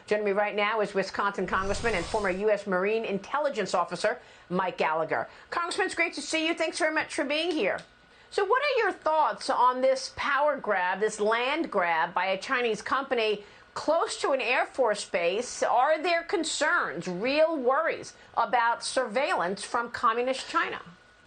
Joining me right now is Wisconsin Congressman and former U.S. Marine Intelligence Officer Mike Gallagher. Congressman, it's great to see you. Thanks very much for being here. So what are your thoughts on this power grab, this land grab by a Chinese company close to an Air Force base? Are there concerns, real worries about surveillance from communist China?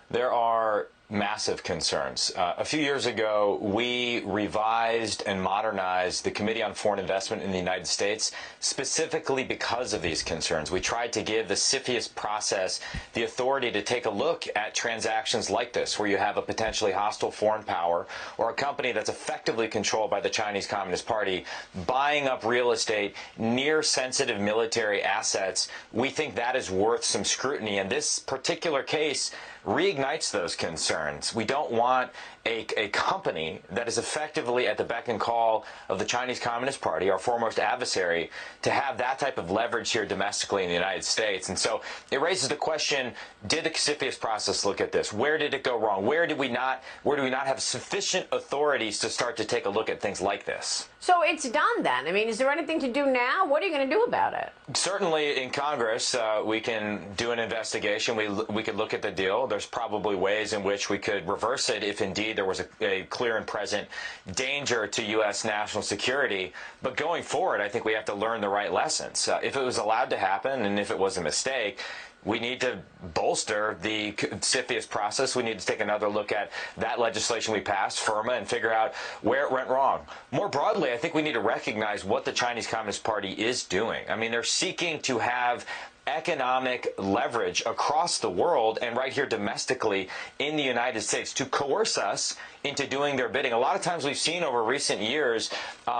There are massive concerns. A few years ago, we revised and modernized the Committee on Foreign Investment in the United States specifically because of these concerns. We tried to give the CFIUS process the authority to take a look at transactions like this, where you have a potentially hostile foreign power or a company that's effectively controlled by the Chinese Communist Party buying up real estate near sensitive military assets. We think that is worth some scrutiny, and this particular case reignites those concerns. We don't want a company that is effectively at the beck and call of the Chinese Communist Party, our foremost adversary, to have that type of leverage here domestically in the United States. And so it raises the question, did the CFIUS process look at this? Where did it go wrong? Where do we not have sufficient authorities to start to take a look at things like this? So it's done then. I mean, is there anything to do now? What are you going to do about it? Certainly in Congress, we can do an investigation. We could look at the deal. There's probably ways in which we could reverse it if indeed there was a clear and present danger to U.S. national security. But going forward, I think we have to learn the right lessons. If it was allowed to happen and if it was a mistake, we need to bolster the CFIUS process. We need to take another look at that legislation we passed, FIRMA, and figure out where it went wrong. More broadly, I think we need to recognize what the Chinese Communist Party is doing. I mean, they're seeking to have economic leverage across the world and right here domestically in the United States to coerce us into doing their bidding. A lot of times we've seen over recent years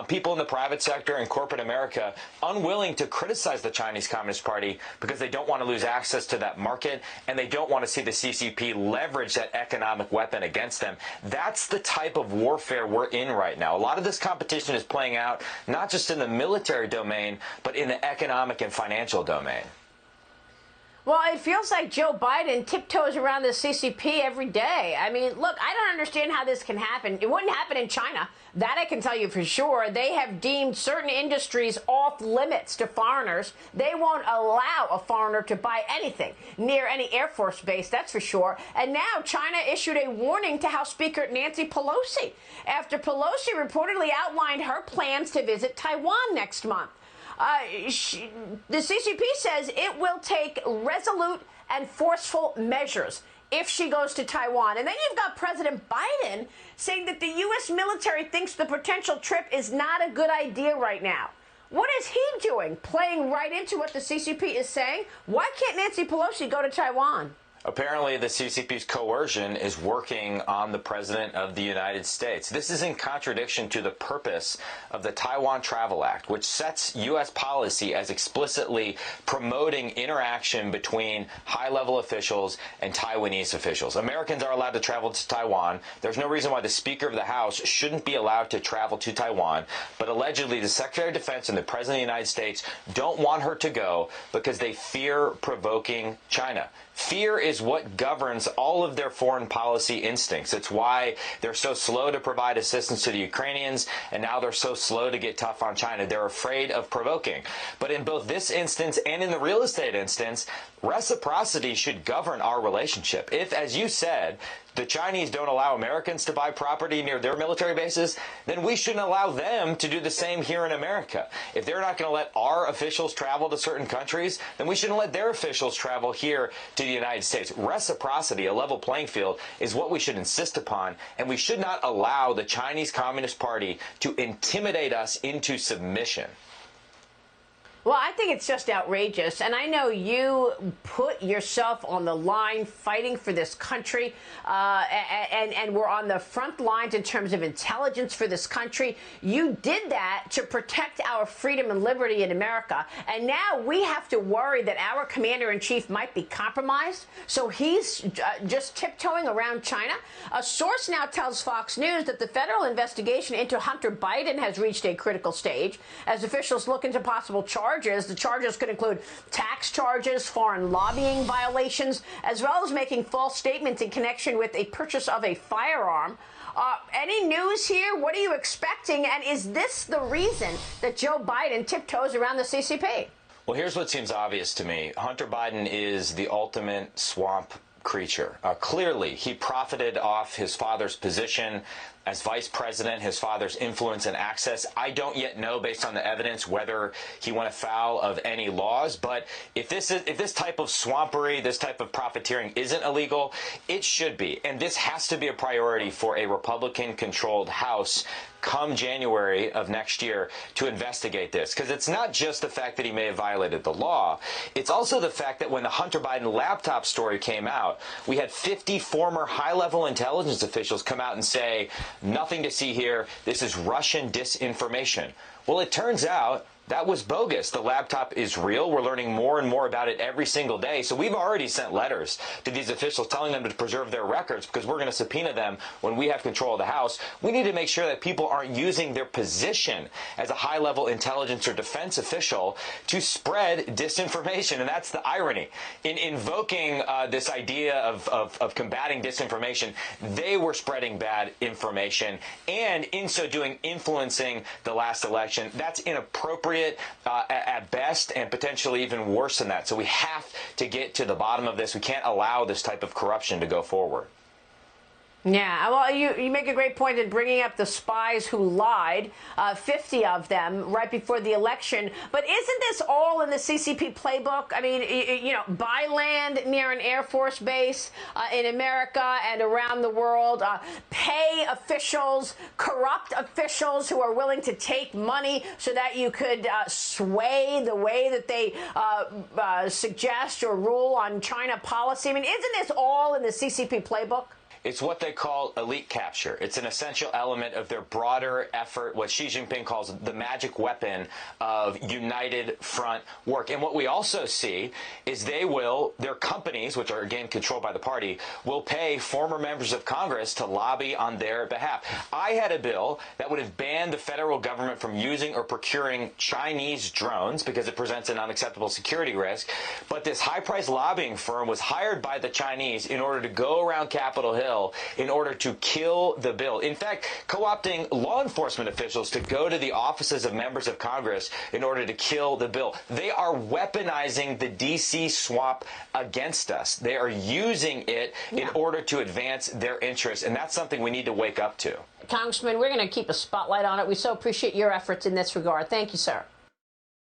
people in the private sector and corporate America unwilling to criticize the Chinese Communist Party because they don't want to lose access to that market and they don't want to see the CCP leverage that economic weapon against them. That's the type of warfare we're in right now. A lot of this competition is playing out not just in the military domain, but in the economic and financial domain. Well, it feels like Joe Biden tiptoes around the CCP every day. I mean, look, I don't understand how this can happen. It wouldn't happen in China. That I can tell you for sure. They have deemed certain industries off limits to foreigners. They won't allow a foreigner to buy anything near any Air Force base, that's for sure. And now China issued a warning to House Speaker Nancy Pelosi after Pelosi reportedly outlined her plans to visit Taiwan next month. The CCP says it will take resolute and forceful measures if she goes to Taiwan. And then you've got President Biden saying that the U.S. military thinks the potential trip is not a good idea right now. What is he doing, playing right into what the CCP is saying? Why can't Nancy Pelosi go to Taiwan? Apparently, the CCP's coercion is working on the President of the United States. This is in contradiction to the purpose of the Taiwan Travel Act, which sets U.S. policy as explicitly promoting interaction between high-level officials and Taiwanese officials. Americans are allowed to travel to Taiwan. There's no reason why the Speaker of the House shouldn't be allowed to travel to Taiwan. But allegedly, the Secretary of Defense and the President of the United States don't want her to go because they fear provoking China. Fear is what governs all of their foreign policy instincts. It's why they're so slow to provide assistance to the Ukrainians, and now they're so slow to get tough on China. They're afraid of provoking. But in both this instance and in the real estate instance, reciprocity should govern our relationship. If, as you said, the Chinese don't allow Americans to buy property near their military bases, then we shouldn't allow them to do the same here in America. If they're not going to let our officials travel to certain countries, then we shouldn't let their officials travel here to the United States. Reciprocity, a level playing field, is what we should insist upon, and we should not allow the Chinese Communist Party to intimidate us into submission. Well, I think it's just outrageous, and I know you put yourself on the line fighting for this country, and we're on the front lines in terms of intelligence for this country. You did that to protect our freedom and liberty in America, and now we have to worry that our commander-in-chief might be compromised, so he's just tiptoeing around China. A source now tells Fox News that the federal investigation into Hunter Biden has reached a critical stage as officials look into possible charges. The charges could include tax charges, foreign lobbying violations, as well as making false statements in connection with a purchase of a firearm. Any news here? What are you expecting? And is this the reason that Joe Biden tiptoes around the CCP? Well, here's what seems obvious to me. Hunter Biden is the ultimate swamp creature. Clearly, he profited off his father's position as vice president, his father's influence and access. I don't yet know, based on the evidence, whether he went afoul of any laws. But if this type of swampery, this type of profiteering isn't illegal, it should be. And this has to be a priority for a Republican-controlled House come January of next year to investigate this. Because it's not just the fact that he may have violated the law. It's also the fact that when the Hunter Biden laptop story came out, we had 50 former high-level intelligence officials come out and say, nothing to see here. This is Russian disinformation. Well, it turns out that was bogus. The laptop is real. We're learning more and more about it every single day. So we've already sent letters to these officials telling them to preserve their records because we're going to subpoena them when we have control of the House. We need to make sure that people aren't using their position as a high-level intelligence or defense official to spread disinformation. And that's the irony. In invoking this idea of combating disinformation, they were spreading bad information and, in so doing, influencing the last election. That's inappropriate at best, and potentially even worse than that. So we have to get to the bottom of this. We can't allow this type of corruption to go forward. Yeah, well, you make a great point in bringing up the spies who lied, 50 of them right before the election. But isn't this all in the CCP playbook? I mean, you know, buy land near an Air Force base in America and around the world, pay officials, corrupt officials who are willing to take money so that you could sway the way that they suggest or rule on China policy. I mean, isn't this all in the CCP playbook? It's what they call elite capture. It's an essential element of their broader effort, what Xi Jinping calls the magic weapon of united front work. And what we also see is their companies, which are again controlled by the party, will pay former members of Congress to lobby on their behalf. I had a bill that would have banned the federal government from using or procuring Chinese drones because it presents an unacceptable security risk. But this high-priced lobbying firm was hired by the Chinese in order to go around Capitol Hill in order to kill the bill. In fact, co-opting law enforcement officials to go to the offices of members of Congress in order to kill the bill. They are weaponizing the D.C. swamp against us. They are using it in order to advance their interests, and that's something we need to wake up to. Congressman, we're going to keep a spotlight on it. We so appreciate your efforts in this regard. Thank you, sir.